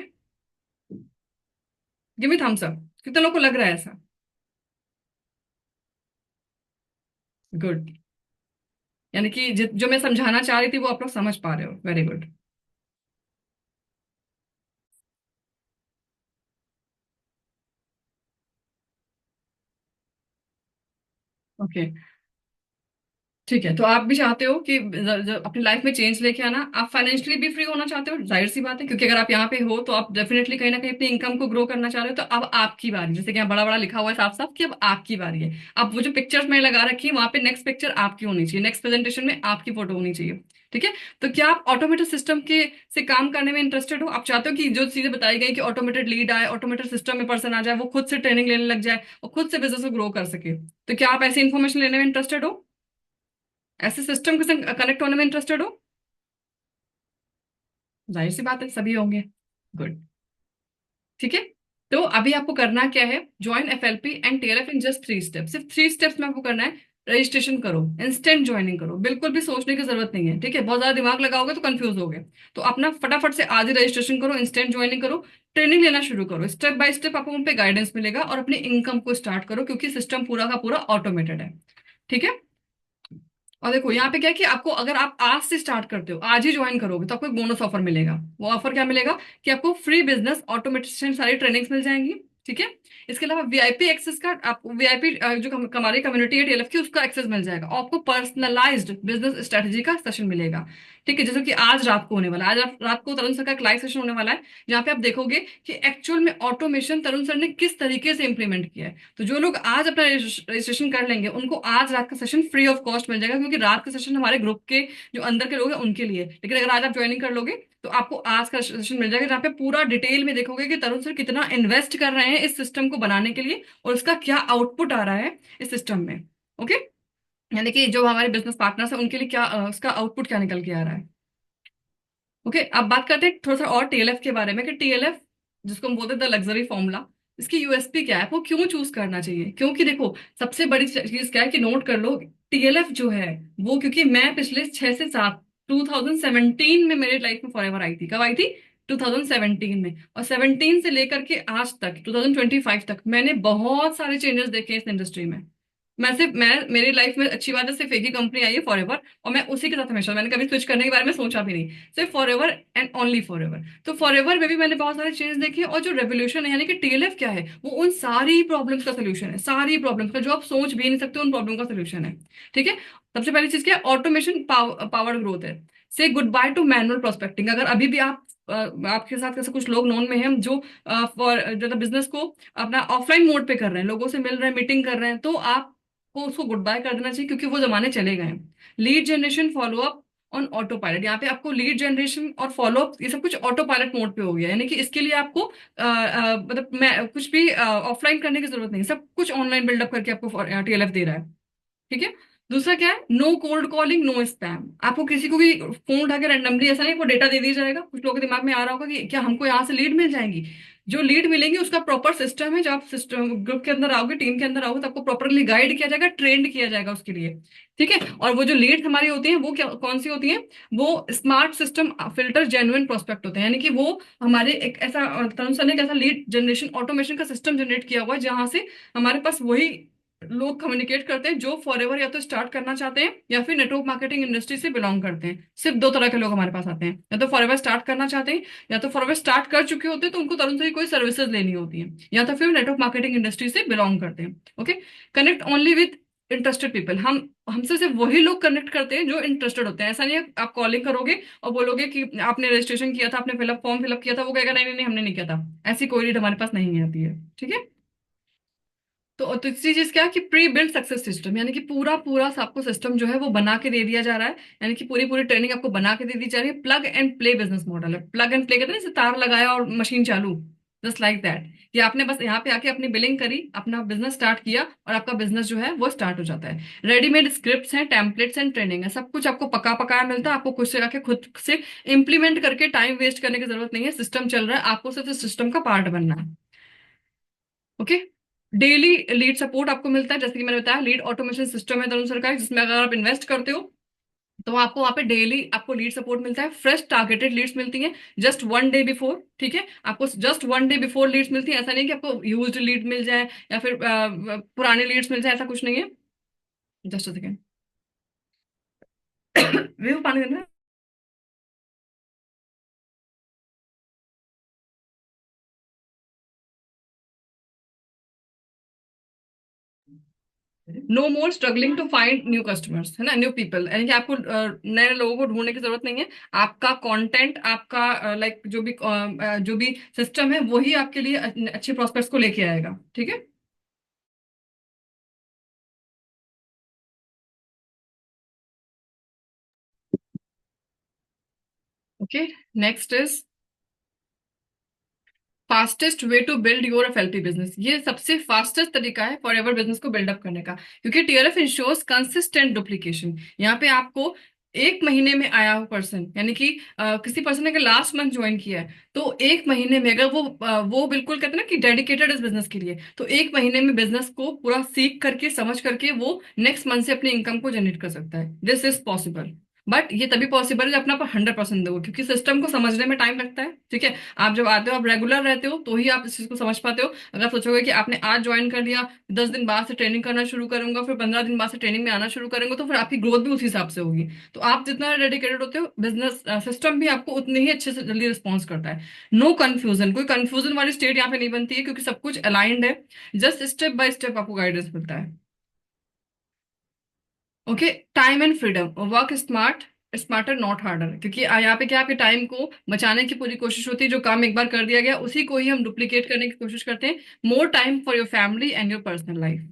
Give me thumbs up. कितने लोगों को लग रहा है ऐसा? गुड। यानी कि जो मैं समझाना चाह रही थी वो आप लोग समझ पा रहे हो, वेरी गुड। ओके। ठीक है, तो आप भी चाहते हो कि अपनी लाइफ में चेंज लेके आना, आप फाइनेंशियली भी फ्री होना चाहते हो, जाहिर सी बात है, क्योंकि अगर आप यहाँ पे हो तो आप डेफिनेटली कहीं ना कहीं अपनी इनकम को ग्रो करना चाह रहे हो। तो अब आपकी बारी, जैसे कि यहाँ बड़ा बड़ा लिखा हुआ है साफ साफ कि अब आपकी बारी है। अब वो जो पिक्चर्स मैंने लगा रखी है वहां पे नेक्स्ट पिक्चर आपकी होनी चाहिए, नेक्स्ट प्रेजेंटेशन में आपकी फोटो होनी चाहिए। ठीक है। तो क्या आप ऑटोमेटेड सिस्टम के से काम करने में इंटरेस्टेड हो? आप चाहते हो कि जो चीजें बताई गई कि ऑटोमेटेड लीड आए, ऑटोमेटेड सिस्टम में पर्सन आ जाए, वो खुद से ट्रेनिंग लेने लग जाए और खुद से बिजनेस को ग्रो कर सके, तो क्या आप ऐसी इन्फॉर्मेशन लेने में इंटरेस्टेड हो? ऐसे सिस्टम के संग कनेक्ट होने में इंटरेस्टेड हो? जाहिर सी बात है, सभी होंगे। गुड। ठीक है। तो अभी आपको करना क्या है, join FLP and TLF in just 3 steps. सिर्फ 3 स्टेप्स में आपको करना है। रजिस्ट्रेशन करो, इंस्टेंट ज्वाइनिंग करो, बिल्कुल भी सोचने की जरूरत नहीं है। ठीक है, बहुत ज्यादा दिमाग लगाओगे तो कंफ्यूज होगे। तो अपना फटाफट से आज ही रजिस्ट्रेशन करो, इंस्टेंट ज्वाइनिंग करो, ट्रेनिंग लेना शुरू करो। स्टेप बाय स्टेप आपको उन पे गाइडेंस मिलेगा, और अपनी इनकम को स्टार्ट करो, क्योंकि सिस्टम पूरा का पूरा ऑटोमेटेड है। ठीक है। और देखो यहाँ पे क्या है कि आपको, अगर आप आज से स्टार्ट करते हो, आज ही ज्वाइन करोगे, तो आपको एक बोनस ऑफर मिलेगा। वो ऑफर क्या मिलेगा कि आपको फ्री बिजनेस ऑटोमेटिकेशन सारी ट्रेनिंग्स मिल जाएंगी। ठीक है। इसके अलावा वीआईपी एक्सेस का, आपको वीआईपी जो हमारी कम्युनिटी है टीएलएफ की, उसका एक्सेस मिल जाएगा। और आपको पर्सनलाइज्ड बिजनेस स्ट्रेटेजी का सेशन मिलेगा। ठीक है, जैसे कि आज रात को होने वाला है। आज रात को तरुण सर का एक लाइव सेशन होने वाला है, जहाँ पे आप देखोगे कि एक्चुअल में ऑटोमेशन तरुण सर ने किस तरीके से इंप्लीमेंट किया है। तो जो लोग आज अपना रजिस्ट्रेशन कर लेंगे, उनको आज रात का सेशन फ्री ऑफ कॉस्ट मिल जाएगा, क्योंकि रात का सेशन हमारे ग्रुप के जो अंदर के लोग हैं उनके लिए। लेकिन अगर आज आप ज्वाइनिंग कर लोगे तो आपको आज का सेशन मिल जाएगा, जहाँ पे पूरा डिटेल में देखोगे कि तरुण सर कितना इन्वेस्ट कर रहे हैं इस सिस्टम को बनाने के लिए, और उसका क्या आउटपुट आ रहा है इस सिस्टम में। ओके। यानी कि जो हमारे बिजनेस पार्टनर्स हैं उनके लिए क्या उसका आउटपुट क्या निकल के आ रहा है। ओके, अब बात करते हैं थोड़ा सा और टीएलएफ के बारे में, कि टीएलएफ जिसको हम बोलते हैं द लग्जरी फॉर्मूला, इसकी यूएसपी क्या है, वो क्यों चूज करना चाहिए। क्योंकि देखो, सबसे बड़ी चीज क्या है कि नोट कर लो, टीएलएफ जो है वो, क्योंकि मैं पिछले 6 से 7, 2017 में मेरी लाइफ में फॉरएवर आई थी। कब आई थी? 2017 में। और 17 से लेकर के आज तक 2025 तक मैंने बहुत सारे चेंजेस देखे हैं इस इंडस्ट्री में। मैं मेरी लाइफ में अच्छी बात है, सिर्फ एक ही कंपनी आई है, फॉरएवर, और मैं उसी के साथ हमेशा, मैंने कभी स्विच करने के बारे में सोचा भी नहीं। सिर्फ फॉरएवर एंड ओनली फॉरएवर। तो फॉरएवर में भी मैंने बहुत सारे चेंज देखे हैं, और जो रेवोल्यूशन है यानी कि टीएलएफ क्या है, वो उन सारी प्रॉब्लम्स का सोल्यूशन है, सारी प्रॉब्लम्स का जो आप सोच भी नहीं सकते, उन प्रॉब्लम का सोल्यूशन है। ठीक है। सबसे पहली चीज क्या है, ऑटोमेशन पावर ग्रोथ है। से good by two manual prospecting. अगर अभी भी आप आपके साथ ऐसे कुछ लोग नोन में हैं जो फॉर जो बिजनेस को अपना ऑफलाइन मोड पे कर रहे हैं, लोगों से मिल रहे हैं, मीटिंग कर रहे हैं, तो आप को उसको गुड बाय कर देना चाहिए, क्योंकि वो जमाने चले गए हैं। Lead generation follow up on auto pilot. यहाँ पे आपको लीड जनरेशन और फॉलो अप ये सब कुछ ऑटो पायलट मोड पे हो गया, यानी कि इसके लिए आपको मतलब मैं कुछ भी ऑफलाइन करने की जरूरत नहीं, सब कुछ ऑनलाइन बिल्डअप करके आपको टीएलएफ दे रहा है। ठीक है। दूसरा क्या है, no cold calling, no spam. आपको किसी को भी फोन उठा के रैंडमली, ऐसा नहीं वो डेटा दे दिया जाएगा। कुछ लोगों के दिमाग में आ रहा होगा कि क्या हमको यहाँ से लीड मिल जाएंगी। जो लीड मिलेंगी उसका प्रॉपर सिस्टम है। जब आप सिस्टम ग्रुप के अंदर आओगे, टीम के अंदर आओगे, तो आपको प्रॉपरली गाइड किया जाएगा, ट्रेंड किया जाएगा उसके लिए। ठीक है। और वो जो लीड हमारी होती है वो क्या, कौन सी होती है, वो smart system filter genuine prospect होते हैं। यानी कि वो हमारे एक ऐसा तरुण सर ने एक ऐसा लीड जनरेशन ऑटोमेशन का सिस्टम जनरेट किया हुआ है, जहां से हमारे पास वही लोग कम्युनिकेट करते हैं जो फॉरएवर या तो स्टार्ट करना चाहते हैं, या फिर नेटवर्क मार्केटिंग इंडस्ट्री से बिलोंग करते हैं। सिर्फ दो तरह के लोग हमारे पास आते हैं, या तो फॉरएवर स्टार्ट करना चाहते हैं, या तो फॉरएवर स्टार्ट कर चुके होते हैं तो उनको तुरंत से ही कोई सर्विसेज लेनी होती है, या तो फिर नेटवर्क मार्केटिंग इंडस्ट्री से बिलोंग करते हैं। Okay. Connect only with interested people. हम हमसे सिर्फ वही लोग कनेक्ट करते हैं जो इंटरेस्टेड होते हैं। ऐसा नहीं है आप कॉलिंग करोगे और बोलोगे कि आपने रजिस्ट्रेशन किया था, आपने फिलअप फॉर्म फिलअप किया था, वो कहेगा नहीं नहीं नहीं हमने नहीं किया था। ऐसी कोई रीड हमारे पास नहीं आती है। ठीक है। तो तीसरी चीज क्या है कि प्री बिल्ड सक्सेस सिस्टम, यानी कि पूरा पूरा आपको सिस्टम जो है वो बना के दे दिया जा रहा है। यानी कि पूरी पूरी ट्रेनिंग आपको बना के दे दी जा रही है। Plug and play business model है। प्लग एंड प्ले कहते हैं ना, जैसे तार लगाया और मशीन चालू, जस्ट लाइक दैट, कि आपने बस यहाँ पे आके अपनी बिलिंग करी, अपना बिजनेस स्टार्ट किया, और आपका बिजनेस जो है वो स्टार्ट हो जाता है। रेडीमेड स्क्रिप्ट्स हैं, टेम्पलेट्स एंड ट्रेनिंग है, सब कुछ आपको पका पकाया मिलता है। आपको खुद से आके खुद से इंप्लीमेंट करके टाइम वेस्ट करने की जरूरत नहीं है। सिस्टम चल रहा है, आपको सिर्फ इस सिस्टम का पार्ट बनना है। ओके। डेली लीड सपोर्ट आपको मिलता है, जैसे कि मैंने बताया, लीड ऑटोमेशन सिस्टम है तरुण सर का, जिसमें अगर आप इन्वेस्ट करते हो तो आपको वहां पे डेली आपको लीड सपोर्ट मिलता है। फ्रेश टारगेटेड लीड्स मिलती हैं जस्ट 1 डे बिफोर। ठीक है। आपको जस्ट 1 डे बिफोर लीड्स मिलती है। ऐसा नहीं कि आपको यूज्ड लीड मिल जाए या फिर पुराने लीड्स मिल जाए, ऐसा कुछ नहीं है। Just a second. वे पानी देना है। No more struggling to find new customers, है ना, न्यू पीपल, यानी कि आपको नए लोगों को ढूंढने की जरूरत नहीं है। आपका कंटेंट, आपका लाइक जो भी सिस्टम है वही आपके लिए अच्छे प्रॉस्पेक्ट्स को लेके आएगा। ठीक है। Okay. Next is fastest way to build your FLP business. ये सबसे फास्टेस्ट तरीका है फॉर एवर बिजनेस को बिल्डअप करने का, क्योंकि टीएलएफ इंश्योर्स कंसिस्टेंट डुप्लीकेशन। यहाँ पे आपको एक महीने में आया हुआ पर्सन, यानी कि किसी पर्सन ने अगर लास्ट मंथ ज्वाइन किया है तो एक महीने में अगर वो बिल्कुल कहते हैं ना कि डेडिकेटेड इस बिजनेस के लिए, तो एक महीने में बिजनेस को पूरा सीख करके समझ करके वो नेक्स्ट मंथ से अपनी इनकम को जनरेट कर सकता है। This is possible. बट ये तभी पॉसिबल है जब अपना 100% दोगे, क्योंकि सिस्टम को समझने में टाइम लगता है। ठीक है। आप जब आते हो, आप रेगुलर रहते हो, तो ही आप इस चीज को समझ पाते हो। अगर आप सोचोगे कि आपने आज ज्वाइन कर लिया, 10 दिन बाद से ट्रेनिंग करना शुरू करूंगा, फिर 15 दिन बाद से ट्रेनिंग में आना शुरू करेंगे, तो फिर आपकी ग्रोथ भी उसी हिसाब से होगी। तो आप जितना डेडिकेटेड होते हो, बिजनेस सिस्टम भी आपको उतने ही अच्छे से जल्दी रिस्पॉन्स करता है। नो कंफ्यूजन, कोई कंफ्यूजन वाली स्टेट यहाँ पे नहीं बनती है, क्योंकि सब कुछ अलाइंड है। जस्ट स्टेप बाय स्टेप आपको गाइडेंस मिलता है। Okay. Time and freedom, work smart, smarter not harder, क्योंकि यहाँ पे क्या, आपके टाइम को बचाने की पूरी कोशिश होती है। जो काम एक बार कर दिया गया उसी को ही हम डुप्लीकेट करने की कोशिश करते हैं। More time for your family and your personal life.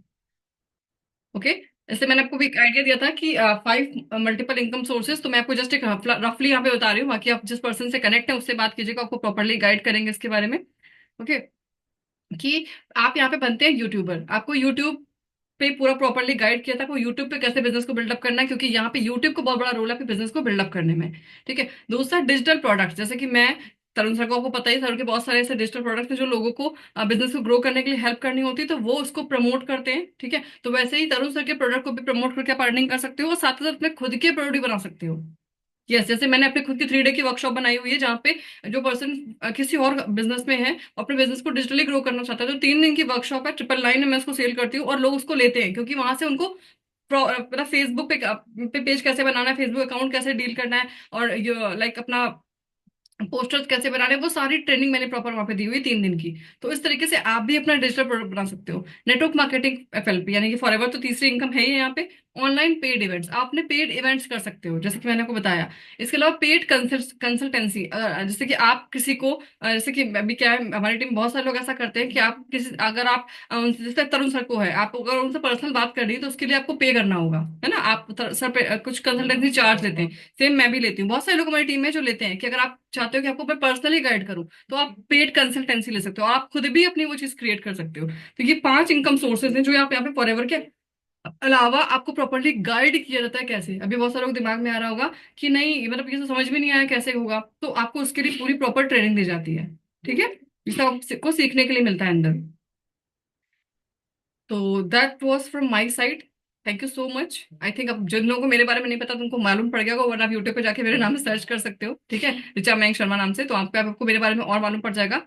Okay. इससे मैंने आपको भी एक आइडिया दिया था कि 5 मल्टीपल इनकम सोर्सेज, तो मैं आपको जस्ट एक रफली यहाँ पे बता रही हूँ। बाकी आप जिस पर्सन से कनेक्ट है उससे बात कीजिएगा, आपको प्रॉपरली गाइड करेंगे इसके बारे में। ओके। कि आप यहाँ पे बनते हैं यूट्यूबर, आपको यूट्यूब पे पूरा प्रॉपरली गाइड किया था आपको यूट्यूब पे कैसे बिजनेस को बिल्डअप करना है, क्योंकि यहाँ पे यूट्यूब को बहुत बड़ा रोल है आपके बिजनेस को बिल्डअप करने में। ठीक है। दूसरा, डिजिटल प्रोडक्ट्स, जैसे कि मैं, तरुण सर को आपको पता ही, सर के बहुत सारे ऐसे डिजिटल प्रोडक्ट्स हैं जो लोगों को बिजनेस को ग्रो करने के लिए हेल्प करनी होती है, तो वो उसको प्रमोट करते हैं। ठीक है। तो वैसे ही तरुण सर के प्रोडक्ट को भी प्रमोट करके आप अर्निंग कर सकते हो, और साथ ही साथ अपने खुद के प्रोडक्ट भी बना सकते हो। यस, जैसे मैंने अपने खुद की 3 डे की वर्कशॉप बनाई हुई है, जहाँ पे जो पर्सन किसी और बिजनेस में है और अपने बिजनेस को डिजिटली ग्रो करना चाहता है, तो 3 दिन की वर्कशॉप है, 999 में मैं उसको सेल करती हूँ, और लोग उसको लेते हैं, क्योंकि वहां से उनको पता फेसबुक पे पेज कैसे बनाना है, फेसबुक अकाउंट कैसे डील करना है, और लाइक अपना पोस्टर्स कैसे बनाने हैं, वो सारी ट्रेनिंग मैंने प्रॉपर वहां पे दी हुई है 3 दिन की। तो इस तरीके से आप भी अपना डिजिटल प्रोडक्ट बना सकते हो। नेटवर्क मार्केटिंग एफएलपी, यानी कि फॉरएवर तो तीसरी इनकम है ही यहाँ पे। ऑनलाइन पेड इवेंट्स, आपने पेड इवेंट्स कर सकते हो, जैसे कि मैंने आपको बताया। इसके अलावा पेड कंसल्टेंसी, जैसे कि आप किसी को जैसे कि अभी क्या है, हमारी टीम बहुत सारे लोग ऐसा करते हैं कि आप किसी, अगर आप जैसे तरुण सर को है, आप अगर उनसे पर्सनल बात कर रही है, तो उसके लिए आपको पे करना होगा, है ना। आप सर पे कुछ कंसल्टेंसी चार्ज लेते हैं। सेम मैं भी लेती हूँ, बहुत सारे लोग हमारी टीम में जो लेते हैं कि अगर आप चाहते हो कि आपको मैं पर्सनली गाइड करूँ, तो आप पेड कंसल्टेंसी ले सकते हो, और आप खुद भी अपनी वो चीज क्रिएट कर सकते हो। तो ये 5 इनकम सोर्सेज हैं जो आप यहाँ पे फॉरएवर के अलावा आपको प्रॉपरली गाइड किया जाता है कैसे। अभी बहुत सारे लोग दिमाग में आ रहा होगा कि नहीं, मतलब ये तो समझ में नहीं आया कैसे होगा, तो आपको उसके लिए पूरी प्रॉपर ट्रेनिंग दी जाती है। ठीक है। जिससे आपको सीखने के लिए मिलता है अंदर। तो that was from my side. Thank you so much. I think अब जिन लोगों को मेरे बारे में नहीं पता, तुमको मालूम पड़ गया होगा, वरना आप यूट्यूब पे जाके मेरे नाम से सर्च कर सकते हो। ठीक है, ऋचा मयंक शर्मा नाम से, तो आपको मेरे बारे में और मालूम पड़ जाएगा।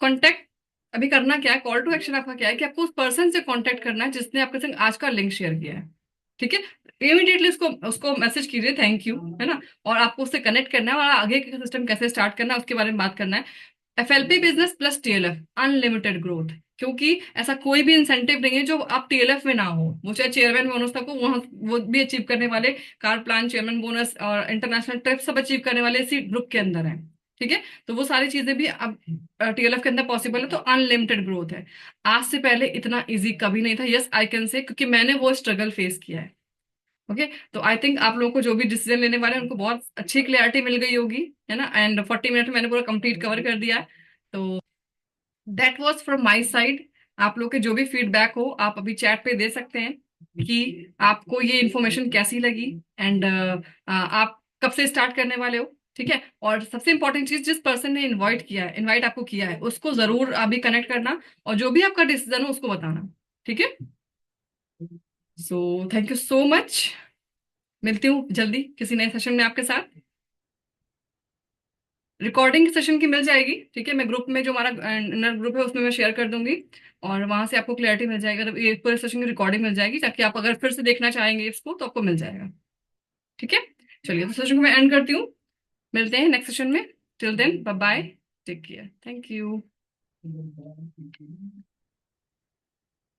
कॉन्टेक्ट अभी करना क्या है, कॉल टू एक्शन आपका क्या है, कि आपको उस पर्सन से कॉन्टेक्ट करना है जिसने आपके संग आज का लिंक शेयर किया है। ठीक है। इमीडिएटली उसको उसको मैसेज कीजिए, थैंक यू, है ना। और आपको उससे कनेक्ट करना है, और आगे का सिस्टम कैसे स्टार्ट करना है उसके बारे में बात करना है। FLP business plus TLF, unlimited growth. क्योंकि ऐसा कोई भी इंसेंटिव नहीं है जो आप टीएलएफ में ना हो, वो चाहे चेयरमैन बोनस तक हो, वहां वो भी अचीव करने वाले, कार प्लान, चेयरमैन बोनस और इंटरनेशनल ट्रिप सब अचीव करने वाले इसी ग्रुप के अंदर है। ठीक है। तो वो सारी चीजें भी अब टीएलएफ के अंदर पॉसिबल है, तो अनलिमिटेड ग्रोथ है। आज से पहले इतना इजी कभी नहीं था, यस आई कैन से, क्योंकि मैंने वो स्ट्रगल फेस किया है। ओके। तो आई थिंक आप लोगों को जो भी डिसीजन लेने वाले हैं उनको बहुत अच्छी क्लैरिटी मिल गई होगी, है ना। एंड 40 मिनट में मैंने पूरा कंप्लीट कवर कर दिया है। तो that was from my side. आप लोग के जो भी फीडबैक हो आप अभी चैट पे दे सकते हैं, कि आपको ये इन्फॉर्मेशन कैसी लगी, एंड आप कब से स्टार्ट करने वाले हो। ठीक है। और सबसे इंपॉर्टेंट चीज, जिस पर्सन ने इनवाइट आपको किया है, उसको जरूर अभी कनेक्ट करना, और जो भी आपका डिसीजन हो उसको बताना। ठीक है। So thank you so much. मिलती हूँ जल्दी किसी नए सेशन में आपके साथ। रिकॉर्डिंग सेशन की मिल जाएगी। ठीक है। मैं ग्रुप में, जो हमारा इनर ग्रुप है, उसमें मैं शेयर कर दूंगी, और वहां से आपको क्लैरिटी मिल जाएगा, तो ये पूरे सेशन की रिकॉर्डिंग मिल जाएगी, ताकि आप अगर फिर से देखना चाहेंगे इसको तो आपको मिल जाएगा। ठीक है। चलिए, तो सेशन को मैं एंड करती हूँ। मिलते हैं नेक्स्ट सेशन में। Till then, bye bye. Take care. Thank you.